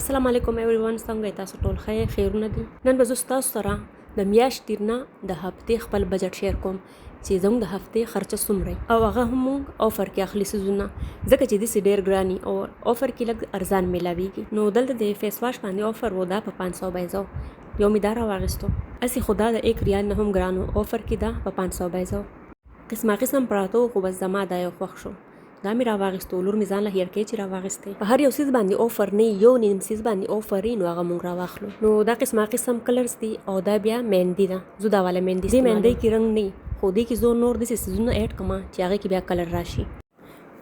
السلام علیکم ایوریوان، څنګه تاسو ټول خیرونه دي؟ نن به زه تاسو سره د میاشتې نه د هفتې خپل بجټ شیر کوم چې زموږ د هفتې خرچه څومره او هغه هم موږ اوفر کې اخلي سيزونه، ځکه چې داسې ډېر ګراني او اوفر کې لږ ارزان میلاویږي. نو دلته د فیس واش باندې اوفر و، دا په 500 بیزو یو مې دا راواغېستو. هسې خو دا د 1 ریال نه هم ګران و، اوفر کې دا په 500 بیزو. قسم پراته خو بس زما دا یو خوښ شو. دا مې راواغېستو، لور مې ځان له هیر کې چې راواغېستې. په هر یو سیز باندې اوفر نه یو نیم سیز باندې اوفر نو هغه مونږ راواخلو. نو دا قسم کلرز دي او دا بیا مهندي ده. زه دا والا مهندي دې مهندي کې رنگ نه خو دې کې زه نور د سیزونه اډ کما چې هغه کې بیا کلر راشي.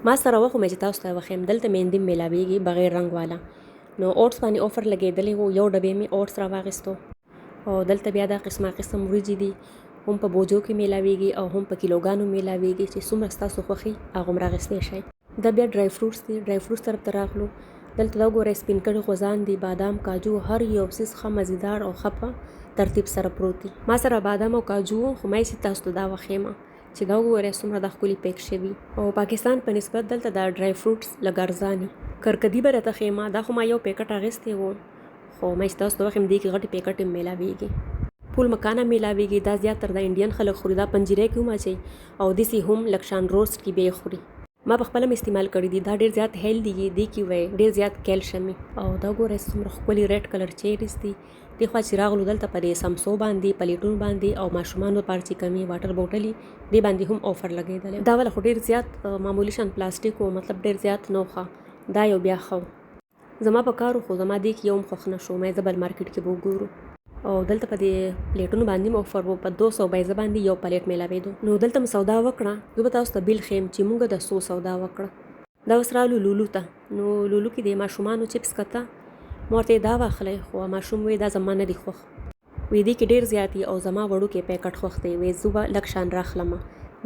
ما سره وخت مې چې تاسو ته وخم دلته مهندي ملاويږي بغیر رنگ والا. نو اوټس باندې اوفر لګېدلې وو، یو ډبې مې اوټس راواغېستو. او دلته بیا دا قسم وریجې دي، هم په بوجو کې میلاویږي او هم په کیلوګانو میلاویږي چې څومره ستاسو خوښي هغه راغستې شي. دا بیا ډرای فروټس دي، ډرای فروټس طرف ته راغلو. دلته دا ګوره سپین کړي غوزان دي، بادام، کاجو، هر یو څیز ښه مزیدار او ښه په ترتیب سره پروت دي. ما سره بادام او کاجو خو مې سي تاسو ته دا وخیمه چې دا ګوره څومره د ښکلي پیک شوي. او پاکستان په نسبت دلته دا ډرای فروټس لږ ارزاني. کرکدي به راته خیمه، دا خو ما یو پیکټ اخیستی و خو مې تاسو ته وخیم دې کې غټي پیکټ هم میلاویږي. پول مکانه میلاویږي، دا زیاتره د انډین خلک خوري، دا پنجیرې کې هم اچي او دسی هم لکشان روست کې به خوري. ما په خپل استعمال کړی دي، دا ډیر زیات هیلدي دي کې وای، ډیر زیات کیلشیم او دا ګوره څومره ښکلي ریډ کلر چیریز دي. د خوا چې راغلو دلته په سمسو باندې، پلیټون باندې او ماشومان لپاره چې کمی واټر بوتلې دې باندې هم اوفر لګیدل. دا ول خو ډیر زیات معمولی شان پلاستیک او مطلب ډیر زیات نوخه، دا یو بیا خو زما په کارو خو زما دې کې یو مخ نه شو، مې زبل مارکیټ کې وګورو. او دلته په دې پلیټونو باندې اوفر وو، په 200 بیزه باندې یو پلیټ میلاویدو. نو دلته سودا وکړه، زه به تاسو ته بیل خیم چې مونږ د سودا وکړه. دا وسرالو لولو ته، نو لولو کې د ماشومانو چپس کته مورته دا واخلې، خو ماشوم وې دا زمانه دی خوخ وې دې کې ډیر زیاتی او زما وړو کې پیکټ خوخته وې زوبا لکشان راخلم،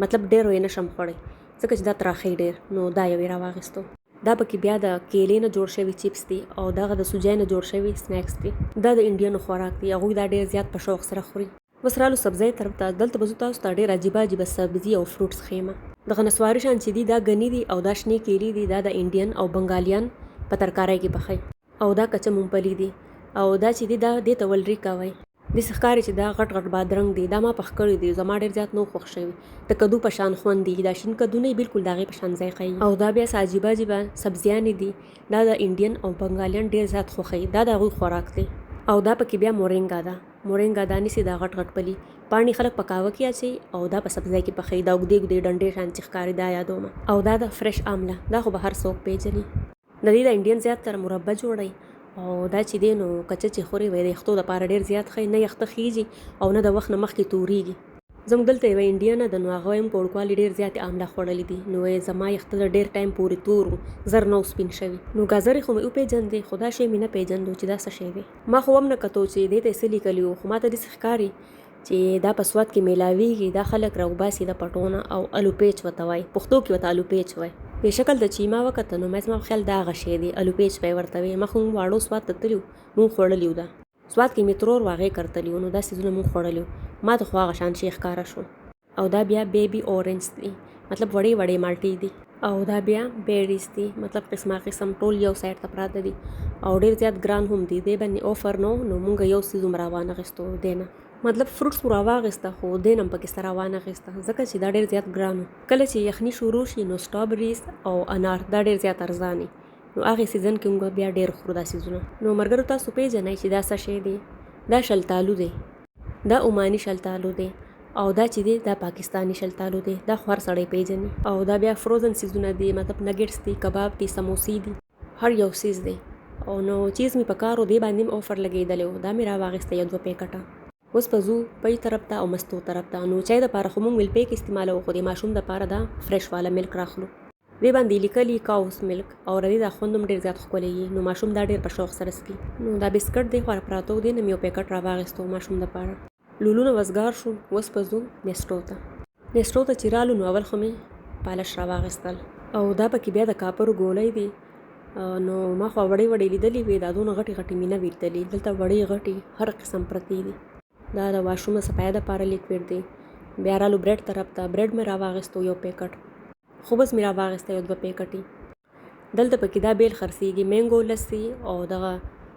مطلب ډیر وې نشم خوري ځکه چې دا تراخې ډیر. نو دا یو راواغستو. دا پکې بیا د کېلې نه جوړ شوی چپس دي او دغه د سوجای نه جوړ شوی سنیکس دي. دا د انډین خوراک دي، هغوی دا ډیر زیات په شوق سره خوري. وسرالو سبزی طرف ته، دلته به زه تاسو ته ډیر عجیبه سبزي او فروټس خیمه. دغه نسواري شان چې دي دا غني دي او دا شنې کېلې دي، دا د انډین او بنګالیان په ترکارۍ کې پخې. او دا کچه مونپلی دي او دا چې دي دا د تولري کوي. د سخکاري چې دا غټ بادرنګ دي، دا ما پخ کړی دي، زما ډیر زیات نو خوښ شوی. د کدو په شان خوند دي، دا شین کدو نه بالکل داغه په شان ذایقه. او دا بیا عجیبه سبزیان دي، دا د انډین او بنګالیان ډیر زیات خوښي، دا د غوي خوراک دي. او دا پکې بیا مورینګا دا نسی دا غټ پلی پانی خلک پکاوه کې اچي او دا په سبزی کې پخې، دا وګدې ډنډې شان چخکاری دا یادوم. او دا د فرش آمله، دا خو به هر څوک پیژني. د دې د انډین زیات تر مربع جوړي او دا چې دینو کچه چې خوري وې د یختو د پاره ډیر زیات خې نه یخته خيږي او نه د وخت نه مخکې توريږي. زموږ دلته یو انډین د نو هغه هم کوړکوالي ډیر زیات عامله خورلې دي. نو زما یخته ډیر ټایم پوري تور زر نو سپین شوی. نو غازرې خو مې په جن دي، خدا شي مې نه پیژندو چې دا څه شی وي. ما خو هم نه کتو چې دې ته سلی کلیو، خو ما ته د ښکاری چې دا په سواد کې میلاویږي. دا خلک راوباسي د پټونه او الو پیچ وتوي، پښتو کې وته الو پیچ وای. په شکل د چیما وخت نو مې خیال دا غشې دي الو پیچ په ورته وي. مخون واړو سواد تتلیو مون خړلیو، دا سواد کې میترور واغې کرتلیو. نو دا سيزونه مون خړلیو، ما ته خو هغه شان شیخ کارا شو. او دا بیا بیبي اورنج دي، مطلب وړې مالټي دي. او دا بیا بیریز دي، مطلب قسم ټول یو سایت ته پراته دي او ډیر زیات ګران هم دي. دې باندې اوفر نو مونږ یو سيزو مراوانه غستو دینه، مطلب فروټس مراواغسته خو دینم پکې سره وانه غسته ځکه چې دا ډیر زیات ګرانو. کله چې یخني شروع شي نو سټرابریز او انار دا ډیر زیات ارزاني. نو هغه سیزن کې موږ بیا ډیر خورو دا سیزونه. نو مرګرو تاسو پیژنئ چې دا څه شی دی. دا شلتالو دی، دا عماني شلتالو دی او دا چې دی دا پاکستانی شلتالو دی. دا خور سړی پیژني. او دا بیا فروزن سیزونه دي، مطلب نګټس دي، کباب دي، سموسي دي، هر یو سیز دی. او نو چیز می پکارو دی باندې اوفر لګیدلو، دا میرا واغسته یو 2 پیکټه. اوس په زو پي طرف ته او مستو طرف ته. نو چای د پاره خو مونږ مل پیک استعمالو، خو د ماشوم د پاره دا فرش والا ملک راخلو. دې باندې لیکلي کاوس ملک او ردی دا خوندم ډیر زیات خولي. نو ماشوم دا ډیر په شوق سره سکي. نو دا بسکټ دی خو پراتو دی نو یو پیکټ راواغستو ماشوم د پاره. لولو نو وزګار شو. اوس په زو نستو ته چیرالو. نو اول خو مې پالش راواغستل او دا پکې بیا د کاپر ګولې دی. نو ما خو وړې لیدلې وې، دا دونه غټي مینه ویلتلې. دلته وړې هر قسم پرتی دي. دا د واشوم صفای د پاره لیکوډ دی. بیا رالو برېډ طرف ته، برېډ مې راواغستو یو پیکټ، خو بس مې راواغسته یو 2 پیکټي. دلته پکې دا بیل خرڅېږي مینګو لسی او دغه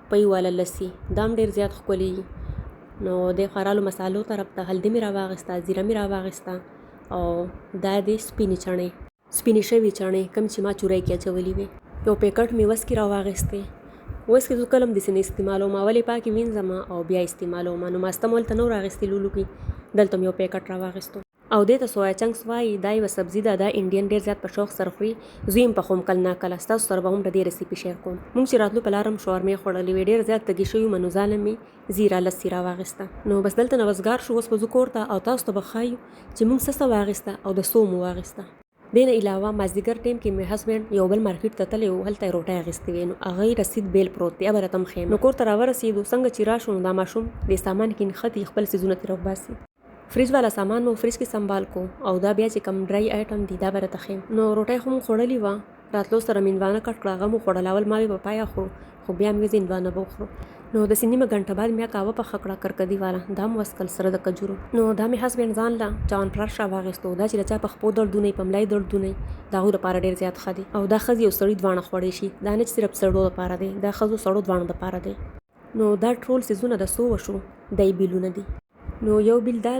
پی والا لسی دا هم ډېر زیات ښکلي نو د خرالو مسالو طرف ته هلدې مې راواغېسته زیره مې راواغېسته او دا د سپینې چڼې شوي چڼې کوم چې ما چوری کې اچولي وې یو پیکټ مې وسکې راواغېستې وسکې زه کله هم داسې نه استعمالوم ولې پاکې وینځم او بیا استعمالوم نو ماسته مو هلته نه و راغېستې لولو کې دلته مې یو پیکټ راواغېستو او دې ته سویا چنکس وایي دا یوه سبزي ده دا انډین ډېر زیات په شوق سره خوري زه یې هم پخوم کله ناکله ستاسو سره به هم د دې ریسیپي شیر کوم موږ چې راتلو په لاره هم شاورمې خوړلې وې ډېر زیات تږي شوي وو نو ځاله مې زیره لسي راواغېسته نو بس دلته نه وزګار شو اوس به ځو کور ته او تاسو ته به ښایو چې موږ څه واغېسته او د څو مو واغېسته دې نه علاوه مازدیګر ټیم کې مې هسبینډ یو بل مارکیټ ته تللی و هلته یې روټۍ اخیستې وې نو هغه یې رسید بیل پروت دی به راته هم ښیم نو کور ته راورسېدو څنګه چې راشو نو دا ماشوم دې سامان کې نښتي خپل څیزونه ترې راوباسي فریج والا سامان مو فریج کې سنبال کو او دا بیا چې کم ډرای آیټم دي دا به راته ښیم نو روټۍ خو مو خوړلې وه راتلو سره مې هندوانه کټ کړه هغه مو خوړل اول ما وې په پایه خورو خو بیا مې وې هندوانه به وخورو نو داسې نیمه ګنټه بعد مې قهوه پخه کړه کرکدي والا دا مو وڅکل سره د کجورو نو دا مې هسبینډ ځان له چاونپراش راواغېستو دا چې د چا په خپو دردونه په ملای دردونه د هغوی لپاره ډېر زیات ښه دي او دا ښځې او سړي دواړه خوړی شي دا نه چې صرف سړو لپاره دی دا ښځو سړو دواړو لپاره دی نو دا ټول څیزونه د څو وشو دی بیلونه دي نو یو بیل دا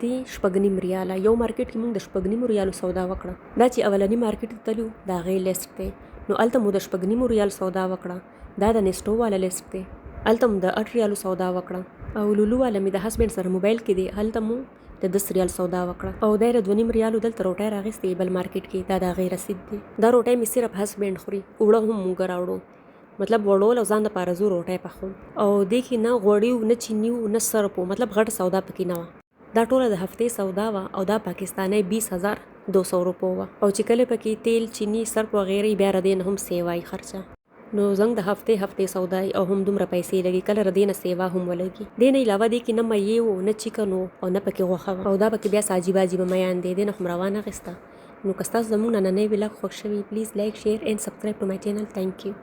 دی شپږ نیم ریاله یو مارکیټ کې موږ د شپږ نیمو ریالو سودا وکړه دا چې اولنی مارکیټ ته تلو د هغې لیسټ دی نو هلته مو د شپږ نیمو ریال سودا وکړه دا د نیسټو والا لیسټ دی هلته مو د 8 ریالو سودا وکړه او لولو والا مې د هسبینډ سره موبایل کې دی هلته مو د 10 ریال سودا وکړه او دا د 2 ریالو دلته روټۍ راغېستې بل مارکیټ کې دا د هغې رسید دی دا روټۍ مې صرف هسبینډ خوري اوړه هم موږ راوړو مطلب وړول او ځان دپاره زه روټۍ پخوم او دې کې نه غوړي و نه چیني و نه سرپ و مطلب غټ سودا پکې نه وه دا ټوله د هفتې سودا وه او دا پاکستانی 20,200 روپو وه او چې کله پکې تیل چینی سرپ وغیرې بیا ردې نه هم سیوای خرچه نو زنګ د هفتې سودای او هم دومره پیسې لګي کله ردې نه سیوا هم ولګي دې نه علاوه دې کې نه مایې و نه چکن و او نه پکې غوښه او دا پکې بیا عجیب میان دی دې نه هم روانه اخیسته نو که ستاسو زموږ نننی ویلاګ خوښ شوي پلیز لایک شیر اینڈ سبسکرایب ټو مای چینل تھینک یو